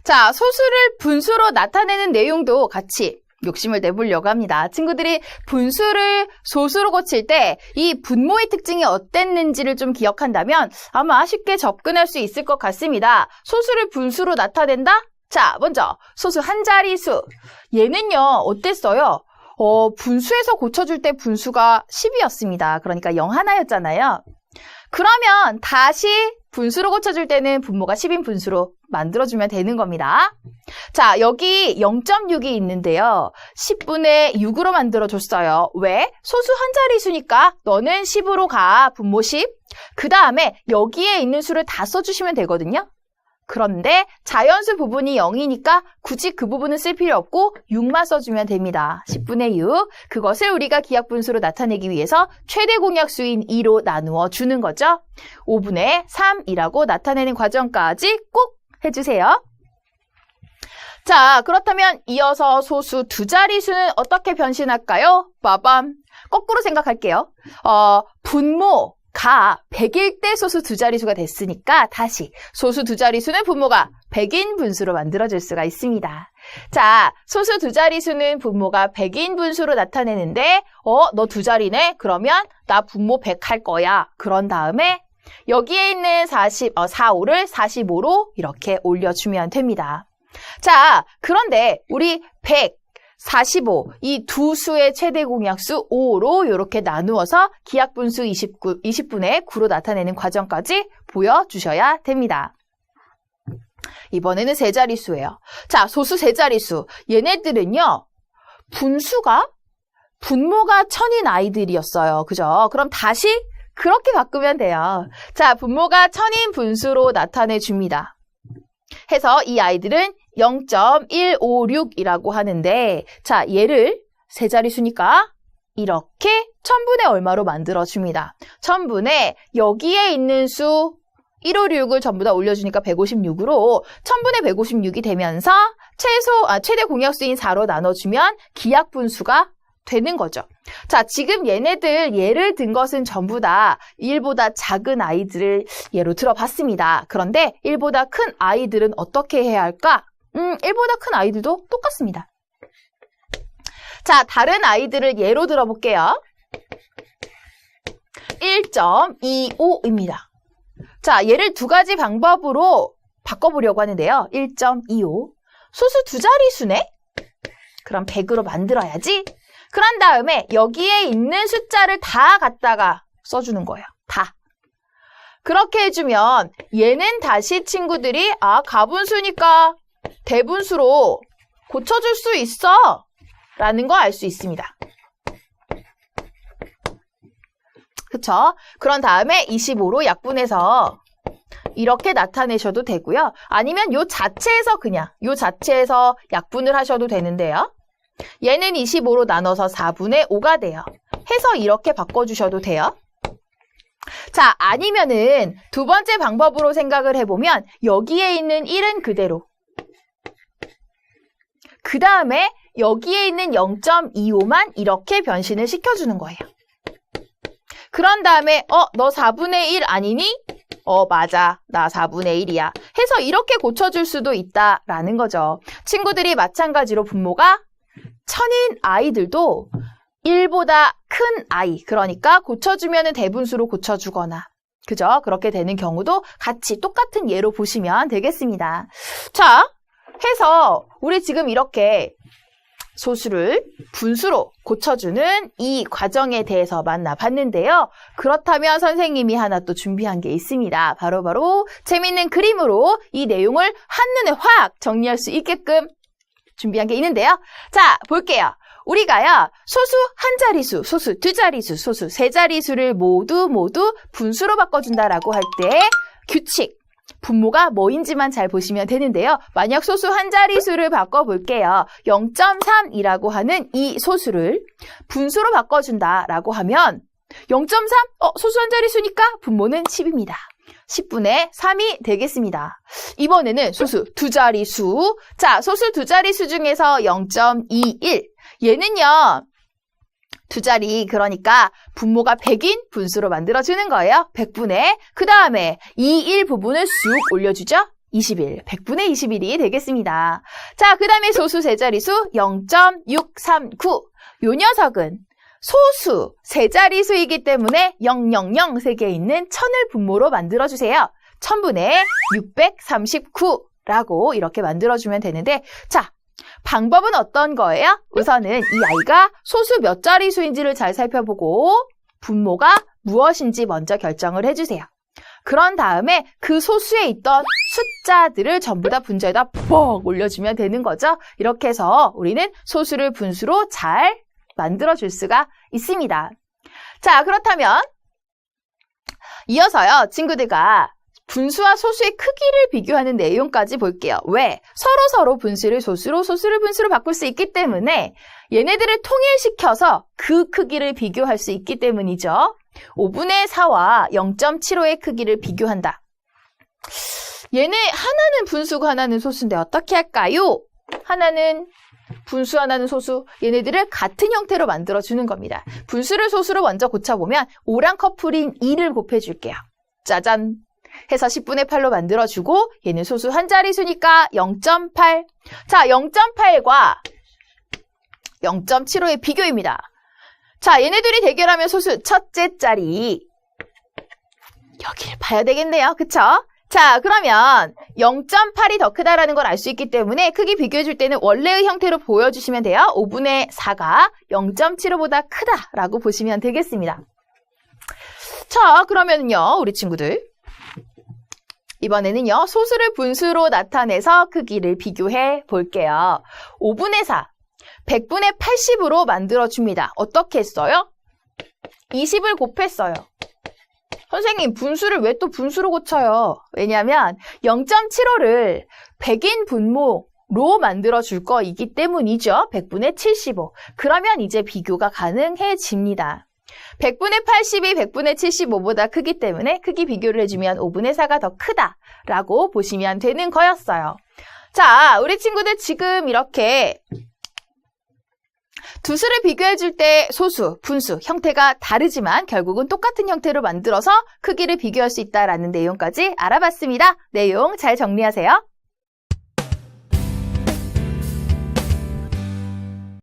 자, 소수를 분수로 나타내는 내용도 같이 욕심을 내보려고 합니다. 친구들이 분수를 소수로 고칠 때 이 분모의 특징이 어땠는지를 좀 기억한다면 아마 쉽게 접근할 수 있을 것 같습니다. 소수를 분수로 나타낸다? 자, 먼저 소수 한 자리수. 얘는요, 어땠어요? 분수에서 고쳐줄 때 분수가 10이었습니다. 그러니까 0 하나였잖아요. 그러면 다시 분수로 고쳐줄 때는 분모가 10인 분수로 만들어주면 되는 겁니다. 자, 여기 0.6이 있는데요. 10분의 6으로 만들어줬어요. 왜? 소수 한 자리수니까 너는 10으로 가, 분모 10. 그 다음에 여기에 있는 수를 다 써주시면 되거든요. 그런데 자연수 부분이 0이니까 굳이 그 부분은 쓸 필요 없고 6만 써주면 됩니다. 10분의 6. 그것을 우리가 기하분수로 나타내기 위해서 최대 공약수인 2로 나누어 주는 거죠. 5분의 3이라고 나타내는 과정까지 꼭 해주세요. 자, 그렇다면 이어서 소수 두 자리수는 어떻게 변신할까요? 빠밤. 거꾸로 생각할게요. 분모가 100일 때 소수 두 자리수가 됐으니까 다시 소수 두 자리수는 분모가 100인 분수로 만들어줄 수가 있습니다. 자, 소수 두 자리수는 분모가 100인 분수로 나타내는데 너 두 자리네? 그러면 나 분모 100 할 거야. 그런 다음에 여기에 있는 4, 5를 45로 이렇게 올려주면 됩니다. 자, 그런데 우리 100, 45, 이 두 수의 최대 공약수 5로 이렇게 나누어서 기하분수 20분의 9로 나타내는 과정까지 보여주셔야 됩니다. 이번에는 세 자리수예요. 자, 소수 세 자리수. 얘네들은요, 분모가 1000인 아이들이었어요. 그죠? 그럼 다시 그렇게 바꾸면 돼요. 자, 분모가 1000인 분수로 나타내 줍니다. 해서 이 아이들은 0.156이라고 하는데, 자, 얘를 세 자리수니까 이렇게 1000분의 얼마로 만들어줍니다. 1000분의 여기에 있는 수 156을 전부 다 올려주니까 156으로 1000분의 156이 되면서 최대 공약수인 4로 나눠주면 기하분수가 되는 거죠. 자, 지금 얘네들 예를 든 것은 전부 다 1보다 작은 아이들을 예로 들어봤습니다. 그런데 1보다 큰 아이들은 어떻게 해야 할까? 1보다 큰 아이들도 똑같습니다. 자, 다른 아이들을 예로 들어볼게요. 1.25입니다. 자, 얘를 두 가지 방법으로 바꿔보려고 하는데요. 1.25. 소수 두 자리수네? 그럼 100으로 만들어야지. 그런 다음에 여기에 있는 숫자를 다 갖다가 써주는 거예요. 다. 그렇게 해주면 얘는 다시 친구들이 가분수니까 대분수로 고쳐줄 수 있어 라는 거 알 수 있습니다. 그쵸? 그런 다음에 25로 약분해서 이렇게 나타내셔도 되고요. 아니면 요 자체에서 약분을 하셔도 되는데요. 얘는 25로 나눠서 4분의 5가 돼요. 해서 이렇게 바꿔주셔도 돼요. 자, 아니면은 두 번째 방법으로 생각을 해보면 여기에 있는 1은 그대로. 그 다음에 여기에 있는 0.25만 이렇게 변신을 시켜주는 거예요. 그런 다음에 너 4분의 1 아니니? 맞아. 나 4분의 1이야. 해서 이렇게 고쳐줄 수도 있다라는 거죠. 친구들이 마찬가지로 분모가 1000인 아이들도 1보다 큰 아이, 그러니까 고쳐주면 대분수로 고쳐주거나, 그죠? 그렇게 되는 경우도 같이 똑같은 예로 보시면 되겠습니다. 자, 해서 우리 지금 이렇게 소수를 분수로 고쳐주는 이 과정에 대해서 만나봤는데요. 그렇다면 선생님이 하나 또 준비한 게 있습니다. 바로 재밌는 그림으로 이 내용을 한눈에 확 정리할 수 있게끔 준비한 게 있는데요. 자, 볼게요. 우리가요, 소수 한 자리수, 소수 두 자리수, 소수 세 자리수를 모두 분수로 바꿔준다라고 할 때 규칙, 분모가 뭐인지만 잘 보시면 되는데요. 만약 소수 한 자리수를 바꿔볼게요. 0.3이라고 하는 이 소수를 분수로 바꿔준다라고 하면 0.3? 소수 한 자리수니까 분모는 10입니다. 10분의 3이 되겠습니다. 이번에는 소수 두 자리수. 자, 소수 두 자리수 중에서 0.21. 얘는요, 두 자리, 그러니까 분모가 100인 분수로 만들어주는 거예요. 100분의, 그 다음에 2, 1 부분을 쑥 올려주죠. 21, 100분의 21이 되겠습니다. 자, 그 다음에 소수 세 자리수 0.639. 요 녀석은 소수 세 자리수이기 때문에 000 3개 있는 1000을 분모로 만들어주세요. 1000분의 639라고 이렇게 만들어주면 되는데, 자, 방법은 어떤 거예요? 우선은 이 아이가 소수 몇 자리수인지를 잘 살펴보고 분모가 무엇인지 먼저 결정을 해주세요. 그런 다음에 그 소수에 있던 숫자들을 전부 다 분자에다 뻑 올려주면 되는 거죠. 이렇게 해서 우리는 소수를 분수로 잘 만들어줄 수가 있습니다. 자, 그렇다면 이어서요, 친구들과 분수와 소수의 크기를 비교하는 내용까지 볼게요. 왜? 서로 분수를 소수로, 소수를 분수로 바꿀 수 있기 때문에 얘네들을 통일시켜서 그 크기를 비교할 수 있기 때문이죠. 5분의 4와 0.75의 크기를 비교한다. 얘네 하나는 분수고 하나는 소수인데 어떻게 할까요? 하나는 분수, 하나는 소수. 얘네들을 같은 형태로 만들어주는 겁니다. 분수를 소수로 먼저 고쳐보면 5랑 커플인 2를 곱해줄게요. 짜잔! 해서 10분의 8로 만들어주고 얘는 소수 한 자리수니까 0.8. 자, 0.8과 0.75의 비교입니다. 자, 얘네들이 대결하면 소수 첫째 자리. 여기를 봐야 되겠네요. 그쵸? 자, 그러면 0.8이 더 크다라는 걸 알 수 있기 때문에 크기 비교해줄 때는 원래의 형태로 보여주시면 돼요. 5분의 4가 0.75보다 크다라고 보시면 되겠습니다. 자, 그러면요, 우리 친구들. 이번에는요, 소수를 분수로 나타내서 크기를 비교해 볼게요. 5분의 4, 100분의 80으로 만들어줍니다. 어떻게 했어요? 20을 곱했어요. 선생님, 분수를 왜 또 분수로 고쳐요? 왜냐하면 0.75를 100인 분모로 만들어줄 거이기 때문이죠. 100분의 75. 그러면 이제 비교가 가능해집니다. 100분의 80이 100분의 75보다 크기 때문에 크기 비교를 해주면 5분의 4가 더 크다라고 보시면 되는 거였어요. 자, 우리 친구들 지금 이렇게 두 수를 비교해줄 때 소수, 분수, 형태가 다르지만 결국은 똑같은 형태로 만들어서 크기를 비교할 수 있다는 내용까지 알아봤습니다. 내용 잘 정리하세요.